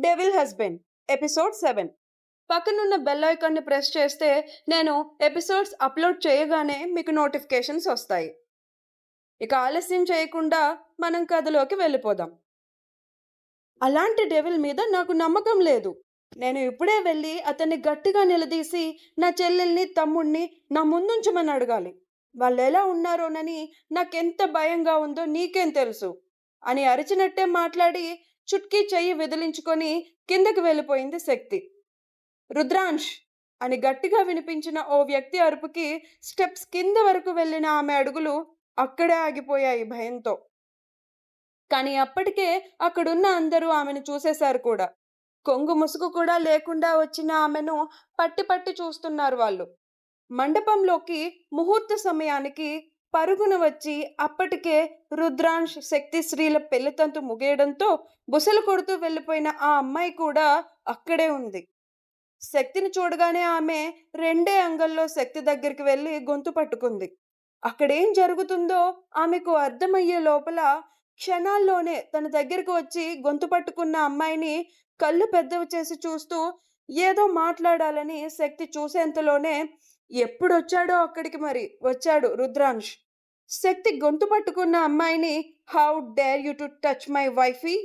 Devil husband episode 7. పక్కనున్న bell ఐకాన్ని press చేస్తే నేను ఎపిసోడ్స్ అప్లోడ్ చేయగానే మీకు నోటిఫికేషన్స్ వస్తాయి. ఇక ఆలస్యం చేయకుండా మనం కథలోకి వెళ్ళిపోదాం. అలాంటి డెవిల్ మీద నాకు నమ్మకం లేదు. నేను ఇప్పుడే వెళ్ళి అతన్ని గట్టిగా నిలదీసి నా చెల్లెల్ని తమ్ముణ్ణి నా ముందుంచమని అడగాలి. వాళ్ళు ఎలా ఉన్నారోనని నాకెంత భయంగా ఉందో నీకేం తెలుసు అని అరిచినట్టే మాట్లాడి చుట్కీ చెయ్యి విదిలించుకొని కిందకి వెళ్ళిపోయింది శక్తి. రుద్రాంష్ అని గట్టిగా వినిపించిన ఓ వ్యక్తి అరుపుకి స్టెప్స్ కింద వరకు వెళ్ళిన ఆమె అడుగులు అక్కడే ఆగిపోయాయి భయంతో. కానీ అప్పటికే అక్కడున్న అందరూ ఆమెను చూసేశారు కూడా. కొంగు ముసుగు కూడా లేకుండా వచ్చిన ఆమెను పట్టి పట్టి చూస్తున్నారు వాళ్ళు. మండపంలోకి ముహూర్త సమయానికి పరుగున వచ్చి అప్పటికే రుద్రాంష్ శక్తిశ్రీల పెళ్లితంతు ముగియడంతో బుసలు కొడుతూ వెళ్ళిపోయిన ఆ అమ్మాయి కూడా అక్కడే ఉంది. శక్తిని చూడగానే ఆమె రెండే అంగల్లో శక్తి దగ్గరికి వెళ్ళి గొంతు పట్టుకుంది. అక్కడేం జరుగుతుందో ఆమెకు అర్థమయ్యే లోపల క్షణాల్లోనే తన దగ్గరకు వచ్చి గొంతు పట్టుకున్న అమ్మాయిని కళ్ళు పెద్దవి చేసి చూస్తూ ఏదో మాట్లాడాలని శక్తి చూసేంతలోనే ఎప్పుడొచ్చాడో అక్కడికి మరి వచ్చాడు రుద్రాంష్. శక్తి గొంతు పట్టుకున్న అమ్మాయిని how dare you to touch my wifey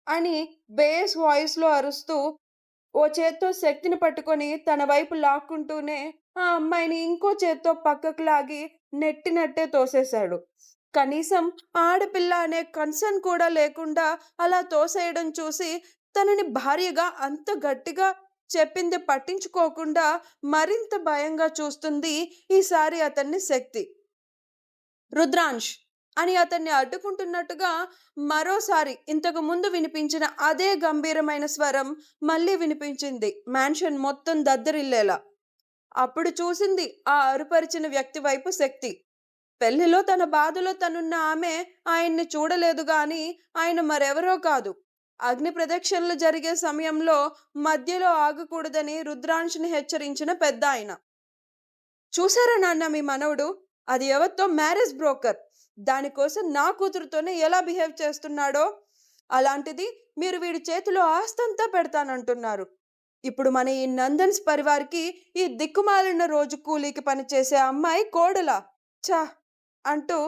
అని బేస్ వాయిస్లో అరుస్తూ ఓ చేత్తో శక్తిని పట్టుకొని తన వైపు లాక్కుంటూనే ఆ అమ్మాయిని ఇంకో చేత్తో పక్కకు లాగి నెట్టినట్టే తోసేశాడు. కనీసం ఆడపిల్ల అనే కన్సర్న్ కూడా లేకుండా అలా తోసేయడం చూసి తనని భార్యగా అంత గట్టిగా చెప్పింది పట్టించుకోకుండా మరింత భయంగా చూస్తుంది ఈసారి అతన్ని శక్తి. రుద్రాంష్ అని అతన్ని అడ్డుకుంటున్నట్టుగా మరోసారి ఇంతకు ముందు వినిపించిన అదే గంభీరమైన స్వరం మళ్ళీ వినిపించింది మ్యాన్షన్ మొత్తం దద్దరిల్లేలా. అప్పుడు చూసింది ఆ అరుపరిచిన వ్యక్తి వైపు శక్తి. పెళ్లిలో తన బాధలో తనున్న ఆమె ఆయన్ని చూడలేదు గాని ఆయన మరెవరో కాదు. అగ్ని ప్రదక్షిణలు జరిగే సమయంలో మధ్యలో ఆగకూడదని రుద్రాంష్ని హెచ్చరించిన పెద్ద ఆయన. చూసారా నాన్న మీ మనవడు? అది ఎవరితో మ్యారేజ్ బ్రోకర్. దానికోసం నా కూతురుతోనే ఎలా బిహేవ్ చేస్తున్నాడో. అలాంటిది మీరు వీడి చేతిలో ఆస్తంతా పెడతానంటున్నారు. ఇప్పుడు మన ఈ నందన్స్ పరివార్కి ఈ దిక్కుమాలిన రోజు కూలీకి పనిచేసే అమ్మాయి కోడలా? ఛా అంటూ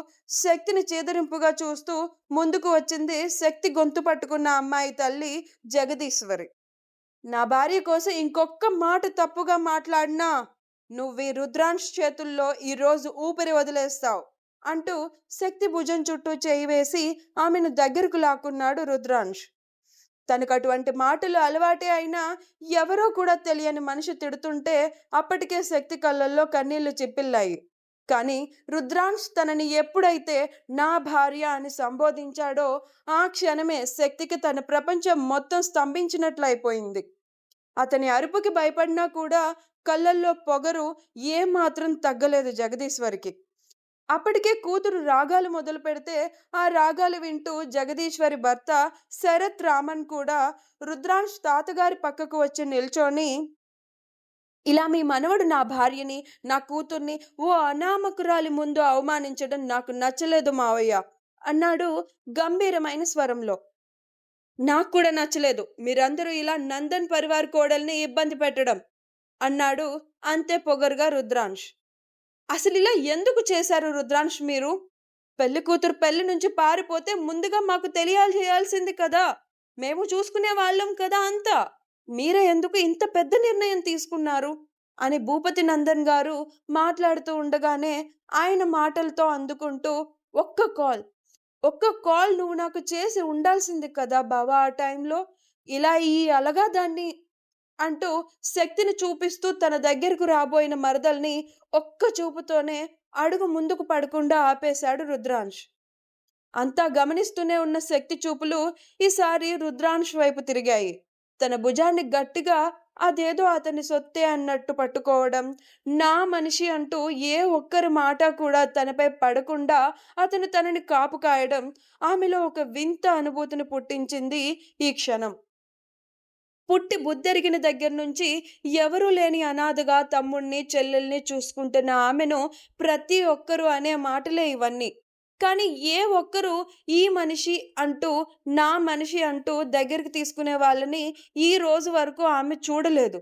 శక్తిని చేదరింపుగా చూస్తూ ముందుకు వచ్చింది శక్తి గొంతు పట్టుకున్న అమ్మాయి తల్లి జగదీశ్వరి. నా భార్య కోసం ఇంకొక్క మాట తప్పుగా మాట్లాడినా నువ్వు రుద్రాంష్ చేతుల్లో ఈరోజు ఊపిరి వదిలేస్తావు అంటూ శక్తి భుజం చుట్టూ చేయి వేసి ఆమెను దగ్గరకు లాక్కున్నాడు రుద్రాంష్. తనకు అటువంటి మాటలు అలవాటే అయినా ఎవరో కూడా తెలియని మనిషి తిడుతుంటే అప్పటికే శక్తి కళ్ళల్లో కన్నీళ్లు చిప్పిల్లాయి. కానీ రుద్రాంష్ తనని ఎప్పుడైతే నా భార్య అని సంబోధించాడో ఆ క్షణమే శక్తికి తన ప్రపంచం మొత్తం స్తంభించినట్లయిపోయింది. అతని అరుపుకి భయపడినా కూడా కళ్ళల్లో పొగరు ఏమాత్రం తగ్గలేదు జగదీశ్వరికి. అప్పటికే కూతురు రాగాలు మొదలు పెడితే ఆ రాగాలు వింటూ జగదీశ్వరి భర్త శరత్ రామన్ కూడా రుద్రాంష్ తాతగారి పక్కకు వచ్చి నిల్చొని, ఇలా మీ మనవడు నా భార్యని నా కూతుర్ని ఓ అనామకురాలి ముందు అవమానించడం నాకు నచ్చలేదు మావయ్య అన్నాడు గంభీరమైన స్వరంలో. నాకు కూడా నచ్చలేదు మీరందరూ ఇలా నందన్ పరివార్ కోడల్ని ఇబ్బంది పెట్టడం అన్నాడు అంతే పొగరుగా రుద్రాంష్. అసలు ఇలా ఎందుకు చేశారు రుద్రాంష్ మీరు? పెళ్లి కూతురు పెళ్లి నుంచి పారిపోతే ముందుగా మాకు తెలియాల్సింది కదా. మేము చూసుకునే వాళ్ళం కదా అంతా. మీరే ఎందుకు ఇంత పెద్ద నిర్ణయం తీసుకున్నారు అని భూపతి నందన్ గారు మాట్లాడుతూ ఉండగానే ఆయన మాటలతో అందుకుంటూ ఒక్క కాల్ నువ్వు నాకు చేసి ఉండాల్సింది కదా బావా ఆ టైంలో. ఇలా ఈ అలగా దాన్ని అంటూ శక్తిని చూపిస్తూ తన దగ్గరకు రాబోయిన మరదల్ని ఒక్క చూపుతోనే అడుగు ముందుకు పడకుండా ఆపేశాడు రుద్రాంష్. అంతా గమనిస్తూనే ఉన్న శక్తి చూపులు ఈసారి రుద్రాంష్ వైపు తిరిగాయి. తన భుజాన్ని గట్టిగా అదేదో అతని సొత్తే అన్నట్టు పట్టుకోవడం, నా మనిషి అంటూ ఏ ఒక్కరి మాట కూడా తనపై పడకుండా అతను తనని కాపు కాయడం ఆమెలో ఒక వింత అనుభూతిని పుట్టించింది ఈ క్షణం. పుట్టి బుద్ధెరిగిన దగ్గర నుంచి ఎవరూ లేని అనాథగా తమ్ముణ్ణి చెల్లెల్ని చూసుకుంటున్న ఆమెను ప్రతి ఒక్కరూ అనే మాటలే ఇవన్నీ. కానీ ఏ ఒక్కరు ఈ మనిషి అంటూ, నా మనిషి అంటూ దగ్గరికి తీసుకునే వాళ్ళని ఈ రోజు వరకు ఆమె చూడలేదు.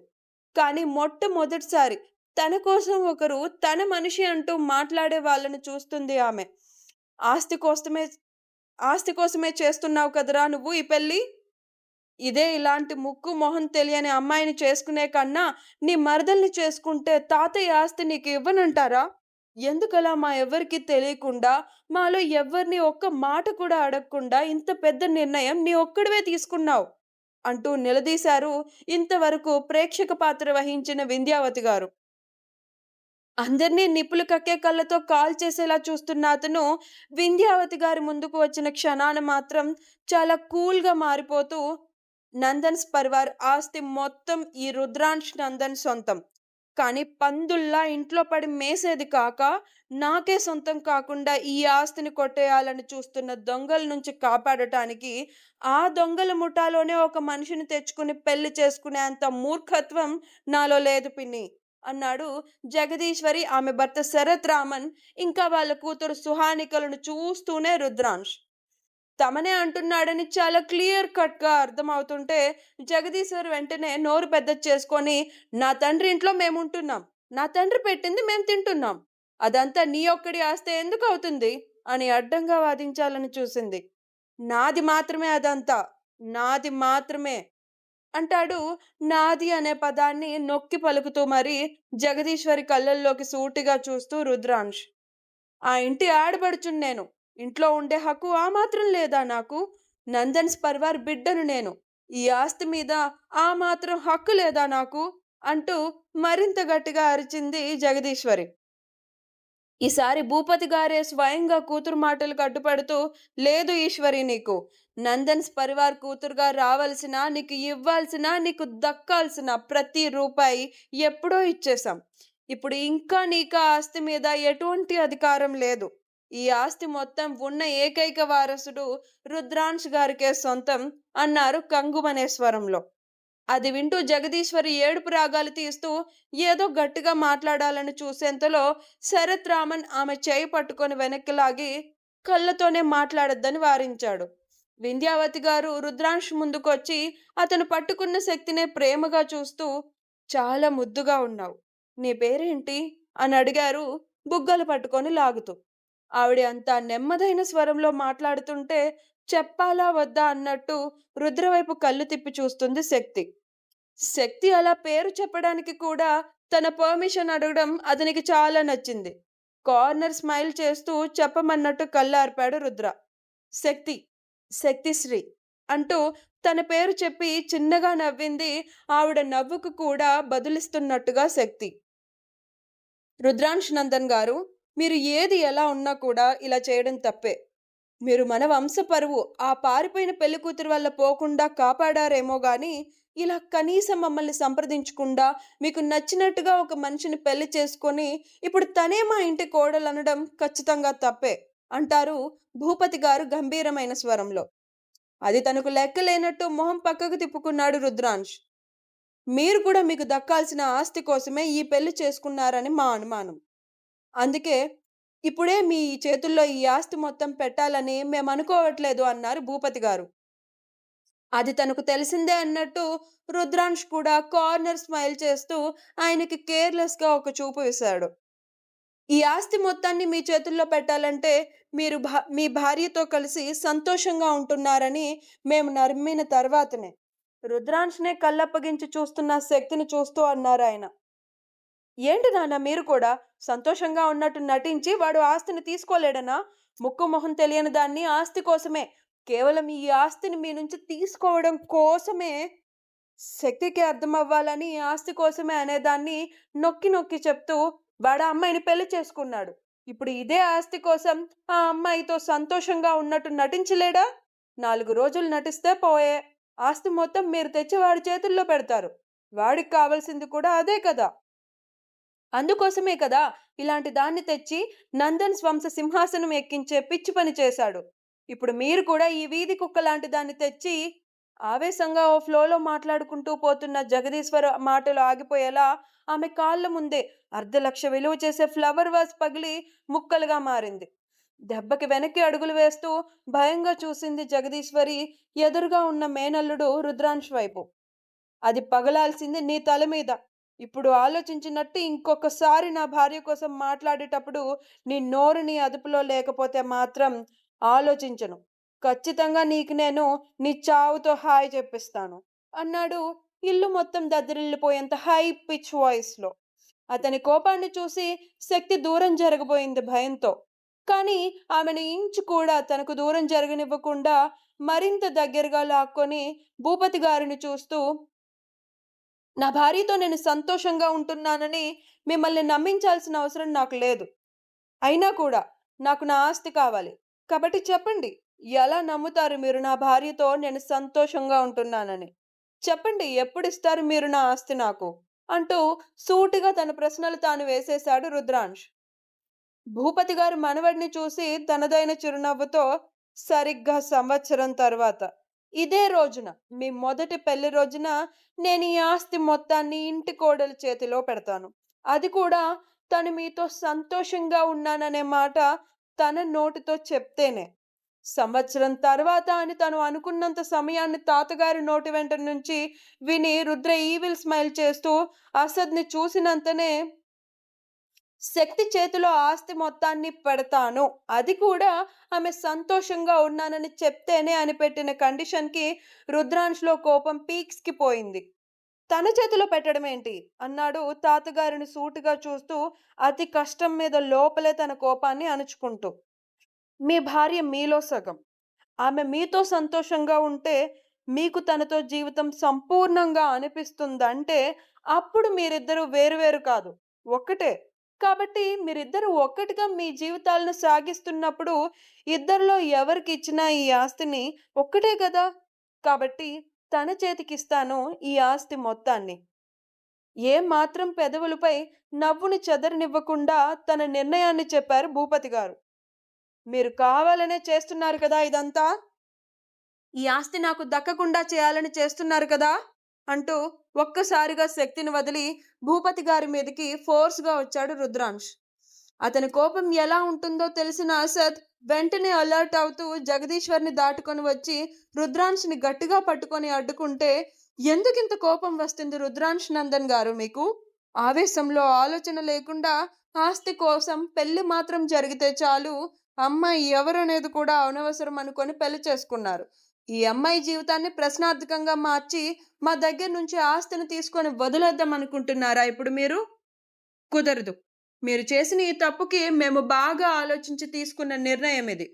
కానీ మొట్టమొదటిసారి తన కోసం ఒకరు తన మనిషి అంటూ మాట్లాడే వాళ్ళని చూస్తుంది ఆమె. ఆస్తి కోసమే ఆస్తి కోసమే చేస్తున్నావు కదరా నువ్వు ఈ పెళ్లి? ఇదే ఇలాంటి ముక్కు, మొహం తెలియని అమ్మాయిని చేసుకునే కన్నా, నీ మరదల్ని చేసుకుంటే తాతయ్య ఆస్తి నీకు ఇవ్వనంటారా? ఎందుకలా మా ఎవ్వరికీ తెలియకుండా, మాలో ఎవ్వరిని ఒక్క మాట కూడా అడగకుండా ఇంత పెద్ద నిర్ణయం నీ ఒక్కడివే తీసుకున్నావు? అంటూ నిలదీశారు ఇంతవరకు ప్రేక్షక పాత్ర వహించిన వింధ్యావతి గారు. అందరినీ నిప్పులు కక్కే కళ్ళతో కాల్చేసేలా చూస్తున్న అతను వింధ్యావతి గారి ముందుకు వచ్చిన క్షణాన మాత్రం చాలా కూల్‌గా మారిపోతూ, నందన్స్ పరివార్ ఆస్తి మొత్తం ఈ రుద్రాంశ్ నందన్ సొంతం. కానీ పందుల్లా ఇంట్లో పడి మేసేది కాక, నాకే సొంతం కాకుండా ఈ ఆస్తిని కొట్టేయాలని చూస్తున్న దొంగల నుంచి కాపాడటానికి, ఆ దొంగల ముఠాలోనే ఒక మనిషిని తెచ్చుకుని పెళ్లి చేసుకునేంత మూర్ఖత్వం నాలో లేదు పిన్ని. అన్నాడు జగదీశ్వరి, ఆమె భర్త శరత్ రామన్, ఇంకా వాళ్ళ కూతురు సుహానికలను చూస్తూనే రుద్రాంశ్. తమనే అంటున్నాడని చాలా క్లియర్ కట్‌గా అర్థమవుతుంటే, జగదీశ్వర్ వెంటనే నోరు పెద్దది చేసుకొని, "నా తండ్రి ఇంట్లో మేముంటున్నాం. నా తండ్రి పెట్టింది మేం తింటున్నాం. అదంతా నీ ఒక్కడి ఆస్తే ఎందుకవుతుంది?" అని అడ్డంగా వాదించాలని చూసింది. "నాది మాత్రమే అదంతా. నాది మాత్రమే" అంటాడు. నాది అనే పదాన్ని నొక్కి పలుకుతూ మరి జగదీశ్వరి కళ్ళల్లోకి సూటిగా చూస్తూ రుద్రాంశ్. ఆ ఇంటి ఆడబడుచుని నేను. ఇంట్లో ఉండే హక్కు ఆ మాత్రం లేదా నాకు? నందన్స్ పరివార్ బిడ్డను నేను. ఈ ఆస్తి మీద ఆ మాత్రం హక్కు లేదా నాకు? అంటూ మరింత గట్టిగా అరిచింది జగదీశ్వరి. ఈసారి భూపతి గారే స్వయంగా కూతురు మాటలకు అడ్డుపడుతూ, "లేదు ఈశ్వరి నీకు. నందన్స్ పరివార్ కూతురుగా రావాల్సిన, నీకు ఇవ్వాల్సిన, నీకు దక్కాల్సిన ప్రతి రూపాయి ఎప్పుడో ఇచ్చేశాం. ఇప్పుడు ఇంకా నీకా ఆస్తి మీద ఎటువంటి అధికారం లేదు. ఈ ఆస్తి మొత్తం ఉన్న ఏకైక వారసుడు రుద్రాంశ్ గారికే సొంతం" అన్నారు కంగుమనే స్వరంలో. అది వింటూ జగదీశ్వరి ఏడుపు రాగాలు తీస్తూ ఏదో గట్టిగా మాట్లాడాలని చూసేంతలో శరత్ రామన్ ఆమె చేయి పట్టుకొని వెనక్కి లాగి, కళ్ళతోనే మాట్లాడొద్దని వారించాడు. వింధ్యావతి గారు రుద్రాంశ్ ముందుకొచ్చి అతను పట్టుకున్న శక్తినే ప్రేమగా చూస్తూ, "చాలా ముద్దుగా ఉన్నావు. నీ పేరేంటి?" అని అడిగారు బుగ్గలు పట్టుకొని లాగుతూ. ఆవిడ అంత నెమ్మదైన స్వరంలో మాట్లాడుతుంటే చెప్పాలా వద్దా అన్నట్టు రుద్ర వైపు కళ్ళు తిప్పి చూస్తుంది శక్తి. శక్తి అలా పేరు చెప్పడానికి కూడా తన పర్మిషన్ అడగడం అతనికి చాలా నచ్చింది. కార్నర్ స్మైల్ చేస్తూ చెప్పమన్నట్టు కళ్ళార్పాడు రుద్ర. "శక్తి, శక్తిశ్రీ" అంటూ తన పేరు చెప్పి చిన్నగా నవ్వింది. ఆవిడ నవ్వుకు కూడా బదులిస్తున్నట్టుగా శక్తి. "రుద్రాంశ్ నందన్ గారు, మీరు ఏది ఎలా ఉన్నా కూడా ఇలా చేయడం తప్పే. మీరు మన వంశ పరువు ఆ పారిపోయిన పెళ్లికూతురు వల్ల పోకుండా కాపాడారేమో గాని, ఇలా కనీసం మమ్మల్ని సంప్రదించకుండా, మీకు నచ్చినట్టుగా ఒక మనిషిని పెళ్లి చేసుకొని, ఇప్పుడు తనే మా ఇంటి కోడలనడం ఖచ్చితంగా తప్పే" అంటారు భూపతి గారు గంభీరమైన స్వరంలో. అది తనకు లెక్కలేనట్టు మొహం పక్కకు తిప్పుకున్నాడు రుద్రాంశ్. "మీరు కూడా మీకు దక్కాల్సిన ఆస్తి కోసమే ఈ పెళ్లి చేసుకున్నారని మా అనుమానం. అందుకే ఇప్పుడే మీ చేతుల్లో ఈ ఆస్తి మొత్తం పెట్టాలని మేమనుకోవట్లేదు" అన్నారు భూపతి గారు. అది తనకు తెలిసిందే అన్నట్టు రుద్రాంశ్ కూడా కార్నర్ స్మైల్ చేస్తూ ఆయనకి కేర్‌లెస్‌గా ఒక చూపు విసిరాడు. "ఈ ఆస్తి మొత్తాన్ని మీ చేతుల్లో పెట్టాలంటే మీరు మీ భార్యతో కలిసి సంతోషంగా ఉంటున్నారని మేము నమ్మిన తర్వాతనే." రుద్రాంశ్‌నే కళ్ళప్పగించి చూస్తున్న శక్తిని చూస్తూ అన్నారాయన. "ఏంటి నాన్న మీరు కూడా సంతోషంగా ఉన్నట్టు నటించి వాడు ఆస్తిని తీసుకోలేడనా? ముక్కు మొహం తెలియని దాన్ని ఆస్తి కోసమే, కేవలం ఈ ఆస్తిని మీ నుంచి తీసుకోవడం కోసమే, శక్తికి అర్థమవ్వాలని ఈ ఆస్తి కోసమే అనేదాన్ని నొక్కి నొక్కి చెప్తూ వాడా అమ్మాయిని పెళ్లి చేసుకున్నాడు. ఇప్పుడు ఇదే ఆస్తి కోసం ఆ అమ్మాయితో సంతోషంగా ఉన్నట్టు నటించలేడా? 4 రోజులు నటిస్తే పోయే. ఆస్తి మొత్తం మీరు తెచ్చి వాడి చేతుల్లో పెడతారు. వాడికి కావాల్సింది కూడా అదే కదా! అందుకోసమే కదా ఇలాంటి దాన్ని తెచ్చి నందన్స్ వంశ సింహాసనం ఎక్కించే పిచ్చి పని చేశాడు. ఇప్పుడు మీరు కూడా ఈ వీధి కుక్క లాంటి దాన్ని తెచ్చి" ఆవేశంగా ఓ ఫ్లోలో మాట్లాడుకుంటూ పోతున్న జగదీశ్వర్ మాటలు ఆగిపోయేలా ఆమె కాళ్ళ ముందే 1,50,000 విలువ చేసే ఫ్లవర్ వాస్ పగిలి ముక్కలుగా మారింది. దెబ్బకి వెనక్కి అడుగులు వేస్తూ భయంగా చూసింది జగదీశ్వరి ఎదురుగా ఉన్న మేనల్లుడు రుద్రాంశ్ వైపు. అది పగలాల్సింది నీ తల మీద. ఇప్పుడు ఆలోచించినట్టు ఇంకొకసారి నా భార్య కోసం మాట్లాడేటప్పుడు నీ నోరు నీ అదుపులో లేకపోతే మాత్రం ఆలోచించను. ఖచ్చితంగా నీకు నేను నీ చావుతో హాయ్ చెప్పిస్తాను అన్నాడు ఇల్లు మొత్తం దద్దరిల్లిపోయేంత హై పిచ్ వాయిస్‌లో. అతని కోపాన్ని చూసి శక్తి దూరం జరగబోయింది భయంతో. కానీ ఆమెను ఇంచు కూడా తనకు దూరం జరగనివ్వకుండా మరింత దగ్గరగా లాక్కొని భూపతి గారిని చూస్తూ, నా భార్యతో నేను సంతోషంగా ఉంటున్నానని మిమ్మల్ని నమ్మించాల్సిన అవసరం నాకు లేదు. అయినా కూడా నాకు నా ఆస్తి కావాలి. కాబట్టి చెప్పండి. ఎలా నమ్ముతారు మీరు నా భార్యతో నేను సంతోషంగా ఉంటున్నానని? చెప్పండి ఎప్పుడిస్తారు మీరు నా ఆస్తి నాకు? అంటూ సూటిగా తన ప్రశ్నలు తాను వేసేశాడు రుద్రాంశ్. భూపతి గారు మనవడిని చూసి తనదైన చిరునవ్వుతో, సరిగ్గా సంవత్సరం తర్వాత ఇదే రోజున మీ మొదటి పెళ్లి రోజున నేను ఈ ఆస్తి మొత్తాన్ని ఇంటి కోడలి చేతిలో పెడతాను. అది కూడా తను మీతో సంతోషంగా ఉన్నాననే మాట తన నోటితో చెప్తేనే. సంవత్సరం తర్వాత అని తను అనుకున్నంత సమయాన్ని తాతగారి నోటి వెంట నుంచి విని రుద్ర ఈవిల్ స్మైల్ చేస్తూ అసద్‌ని చూసినంతనే శక్తి చేతిలో ఆస్తి మొత్తాన్ని పెడతాను. అది కూడా ఆమె సంతోషంగా ఉన్నానని చెప్తేనే అని పెట్టిన కండిషన్‌కి రుద్రాంష్‌లో కోపం పీక్స్‌కి పోయింది. తన చేతిలో పెట్టడమేంటి? అన్నాడు తాతగారిని సూటిగా చూస్తూ అతి కష్టం మీద లోపలే తన కోపాన్ని అణుచుకుంటూ. మీ భార్య మీలో సగం. ఆమె మీతో సంతోషంగా ఉంటే మీకు తనతో జీవితం సంపూర్ణంగా అనిపిస్తుందంటే అప్పుడు మీరిద్దరూ వేరు వేరు కాదు. ఒక్కటే. కాబట్టి మీరిద్దరూ ఒక్కటిగా మీ జీవితాలను సాగిస్తున్నప్పుడు ఇద్దరిలో ఎవరికిచ్చినా ఈ ఆస్తిని ఒక్కటే కదా! కాబట్టి తన చేతికిస్తాను ఈ ఆస్తి మొత్తాన్ని. ఏ మాత్రం పెదవులపై నవ్వుని చెదరనివ్వకుండా తన నిర్ణయాన్ని చెప్పారు భూపతి గారు. మీరు కావాలనే చేస్తున్నారు కదా ఇదంతా? ఈ ఆస్తి నాకు దక్కకుండా చేయాలని చేస్తున్నారు కదా! అంటూ ఒక్కసారిగా శక్తిని వదిలి భూపతి గారి మీదకి ఫోర్స్‌గా వచ్చాడు రుద్రాంశ్. అతని కోపం ఎలా ఉంటుందో తెలిసిన అసద్ వెంటనే అలర్ట్ అవుతూ జగదీశ్వర్‌ని దాటుకొని వచ్చి రుద్రాంష్‌ని గట్టిగా పట్టుకొని అడ్డుకుంటే, ఎందుకింత కోపం వస్తుంది రుద్రాంశ్ నందన్ గారు మీకు? ఆవేశంలో ఆలోచన లేకుండా ఆస్తి కోసం పెళ్లి మాత్రం జరిగితే చాలు, అమ్మాయి ఎవరనేది కూడా అనవసరం అనుకొని పెళ్లి చేసుకున్నారు. ఈ అమ్మాయి జీవితాన్ని ప్రశ్నార్థకంగా మార్చి మా దగ్గర నుంచి ఆస్తిని తీసుకొని వదిలేద్దాం అనుకుంటున్నారా ఇప్పుడు మీరు? కుదరదు. మీరు చేసిన ఈ తప్పుకి మేము బాగా ఆలోచించి తీసుకున్న నిర్ణయం ఇది.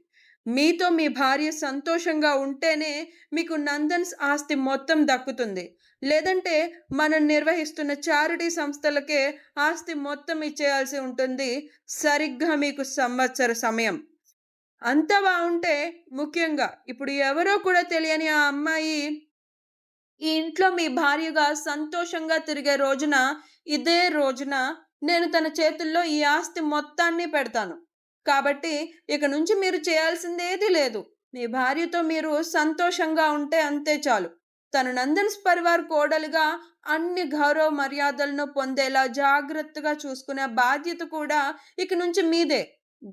మీతో మీ భార్య సంతోషంగా ఉంటేనే మీకు నందన్స్ ఆస్తి మొత్తం దక్కుతుంది. లేదంటే మనం నిర్వహిస్తున్న చారిటీ సంస్థలకే ఆస్తి మొత్తం ఇచ్చేయాల్సి ఉంటుంది. సరిగ్గా మీకు సంవత్సర సమయం. అంతా బావుంటే ముఖ్యంగా ఇప్పుడు ఎవరో కూడా తెలియని ఆ అమ్మాయి ఈ ఇంట్లో మీ భార్యగా సంతోషంగా తిరిగే రోజున, ఇదే రోజున నేను తన చేతుల్లో ఈ ఆస్తి మొత్తాన్ని పెడతాను. కాబట్టి ఇక నుంచి మీరు చేయాల్సిందేదీ లేదు. మీ భార్యతో మీరు సంతోషంగా ఉంటే అంతే చాలు. తను నందన్స్ పరివార్ కోడలుగా అన్ని గౌరవ మర్యాదలను పొందేలా జాగ్రత్తగా చూసుకునే బాధ్యత కూడా ఇక నుంచి మీదే.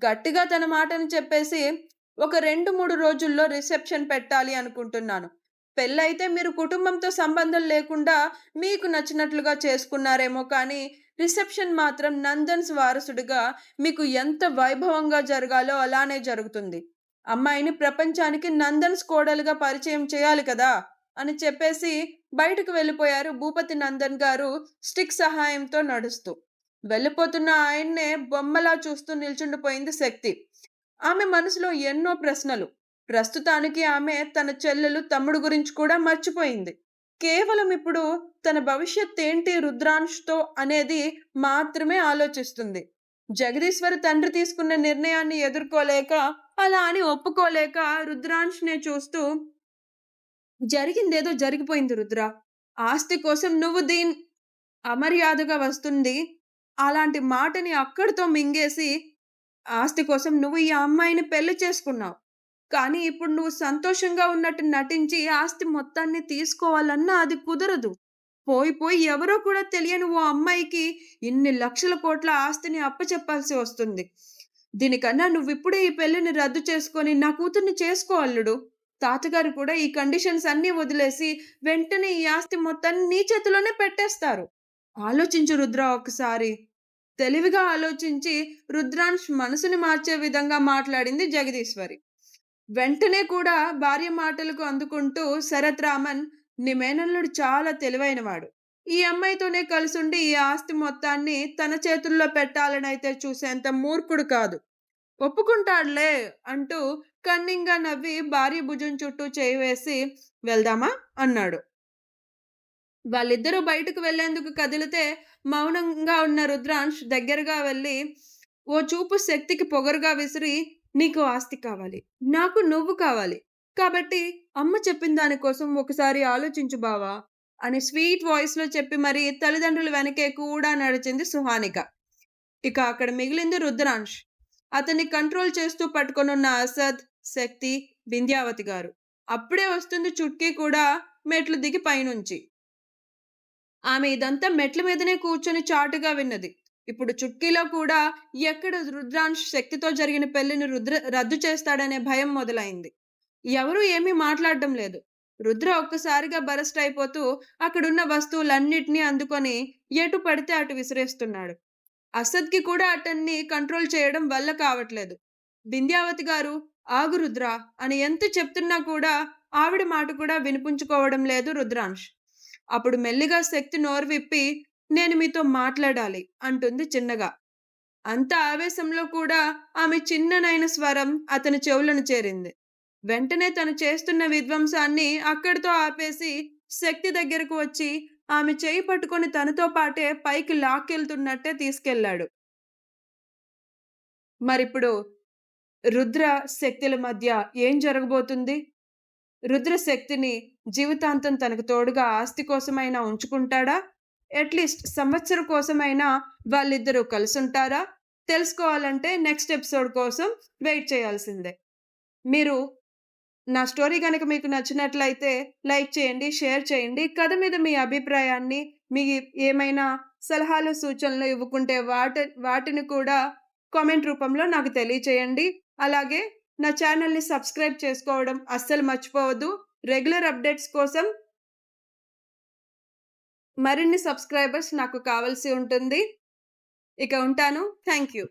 గట్టిగా తన మాటని చెప్పేసి, ఒక 2, 3 రోజుల్లో రిసెప్షన్ పెట్టాలి అనుకుంటున్నాను. పెళ్ళైతే మీరు కుటుంబంతో సంబంధం లేకుండా మీకు నచ్చినట్లుగా చేసుకున్నారేమో కానీ, రిసెప్షన్ మాత్రం నందన్స్ వారసుడిగా మీకు ఎంత వైభవంగా జరగాలో అలానే జరుగుతుంది. అమ్మాయిని ప్రపంచానికి నందన్స్ కోడలుగా పరిచయం చేయాలి కదా! అని చెప్పేసి బయటకు వెళ్ళిపోయారు భూపతి నందన్ గారు స్టిక్ సహాయంతో నడుస్తూ. వెళ్ళిపోతున్న ఆయన్నే బొమ్మలా చూస్తూ నిల్చుండిపోయింది శక్తి. ఆమె మనసులో ఎన్నో ప్రశ్నలు. ప్రస్తుతానికి ఆమె తన చెల్లెలు, తమ్ముడు గురించి కూడా మర్చిపోయింది. కేవలం ఇప్పుడు తన భవిష్యత్తేంటి రుద్రాంష్‌తో అనేది మాత్రమే ఆలోచిస్తుంది. జగదీశ్వరి తండ్రి తీసుకున్న నిర్ణయాన్ని ఎదుర్కోలేక, అలా అని ఒప్పుకోలేక రుద్రాంష్‌నే చూస్తూ, జరిగిందేదో జరిగిపోయింది రుద్ర. ఆస్తి కోసం నువ్వు అమర్యాదగా వస్తుంది. అలాంటి మాటని అక్కడితో మింగేసి, ఆస్తి కోసం నువ్వు ఈ అమ్మాయిని పెళ్లి చేసుకున్నావు. కానీ ఇప్పుడు నువ్వు సంతోషంగా ఉన్నట్టు నటించి ఆస్తి మొత్తాన్ని తీసుకోవాలన్నా అది కుదరదు. పోయి పోయి ఎవరో కూడా తెలియని ఓ అమ్మాయికి ఇన్ని లక్షల కోట్ల ఆస్తిని అప్పచెప్పాల్సి వస్తుంది. దీనికన్నా నువ్విప్పుడే ఈ పెళ్లిని రద్దు చేసుకొని నా కూతుర్ని చేసుకో అల్లుడు. తాతగారు కూడా ఈ కండిషన్స్ అన్నీ వదిలేసి వెంటనే ఈ ఆస్తి మొత్తాన్ని నీ చేతిలోనే పెట్టేస్తారు. ఆలోచించు రుద్ర ఒకసారి. తెలివిగా ఆలోచించి రుద్రాంశ్ మనసుని మార్చే విధంగా మాట్లాడింది జగదీశ్వరి. వెంటనే కూడా భార్య మాటలకు అందుకుంటూ శరత్ రామన్, నీ మేనల్లుడు చాలా తెలివైనవాడు. ఈ అమ్మాయితోనే కలిసుండి ఈ ఆస్తి మొత్తాన్ని తన చేతుల్లో పెట్టాలనైతే చూసేంత మూర్ఖుడు కాదు. ఒప్పుకుంటాడులే అంటూ కన్నింగా నవ్వి భార్య భుజం చుట్టూ చేయి వేసి, వెళ్దామా అన్నాడు. వాళ్ళిద్దరూ బయటకు వెళ్లేందుకు కదిలితే మౌనంగా ఉన్న రుద్రాంశ్ దగ్గరగా వెళ్ళి ఓ చూపు శక్తికి పొగరుగా విసిరి, నీకు ఆస్తి కావాలి, నాకు నువ్వు కావాలి. కాబట్టి అమ్మ చెప్పిన దానికోసం ఒకసారి ఆలోచించు బావా అని స్వీట్ వాయిస్‌లో చెప్పి మరీ తల్లిదండ్రుల వెనకే కూడా నడిచింది సుహానిక. ఇక అక్కడ మిగిలింది రుద్రాంశ్. అతన్ని కంట్రోల్ చేస్తూ పట్టుకొనున్న అసద్, శక్తి, వింధ్యావతి గారు. అప్పుడే వస్తుంది చుట్కీ కూడా మెట్లు దిగి పైనుంచి. ఆమె ఇదంతా మెట్ల మీదనే కూర్చొని చాటుగా విన్నది. ఇప్పుడు చుట్కీలో కూడా ఎక్కడ రుద్రాంశ్ శక్తితో జరిగిన పెళ్లిని రద్దు చేస్తాడనే భయం మొదలైంది. ఎవరూ ఏమీ మాట్లాడడం లేదు. రుద్ర ఒక్కసారిగా బరస్ట్ అయిపోతూ అక్కడున్న వస్తువులన్నిటినీ అందుకొని ఎటు పడితే అటు విసిరేస్తున్నాడు. అసద్‌కి కూడా అతన్ని కంట్రోల్ చేయడం వల్ల కావట్లేదు. వింధ్యావతి గారు, ఆగు రుద్ర అని ఎంత చెప్తున్నా కూడా ఆవిడ మాట కూడా వినిపించుకోవడం లేదు రుద్రాంశ్. అప్పుడు మెల్లిగా శక్తి నోరు విప్పి, నేను మీతో మాట్లాడాలి అంటుంది చిన్నగా. అంత ఆవేశంలో కూడా ఆమె చిన్ననైన స్వరం అతని చెవులను చేరింది. వెంటనే తను చేస్తున్న విధ్వంసాన్ని అక్కడితో ఆపేసి శక్తి దగ్గరకు వచ్చి ఆమె చేయి పట్టుకొని తనతో పాటే పైకి లాక్కెళ్తున్నట్టే తీసుకెళ్ళాడు. మరిప్పుడు రుద్ర శక్తుల మధ్య ఏం జరగబోతుంది? రుద్ర శక్తిని జీవితాంతం తనకు తోడుగా ఆస్తి కోసమైనా ఉంచుకుంటాడా? అట్‌లీస్ట్ సంవత్సరం కోసమైనా వాళ్ళిద్దరూ కలిసుంటారా? తెలుసుకోవాలంటే నెక్స్ట్ ఎపిసోడ్ కోసం వెయిట్ చేయాల్సిందే. మీరు నా స్టోరీ గనక మీకు నచ్చినట్లయితే లైక్ చేయండి, షేర్ చేయండి. కథ మీద మీ అభిప్రాయాన్ని, మీ ఏమైనా సలహాలు, సూచనలు ఇవ్వుకుంటే వాటిని కూడా కామెంట్ రూపంలో నాకు తెలియచేయండి. అలాగే నా ఛానెల్‌ని సబ్స్క్రైబ్ చేసుకోవడం అస్సలు మర్చిపోవద్దు. రెగ్యులర్ అప్డేట్స్ కోసం మరిన్ని సబ్స్క్రైబర్స్ నాకు కావాల్సి ఉంటుంది. ఇక ఉంటాను. Thank you.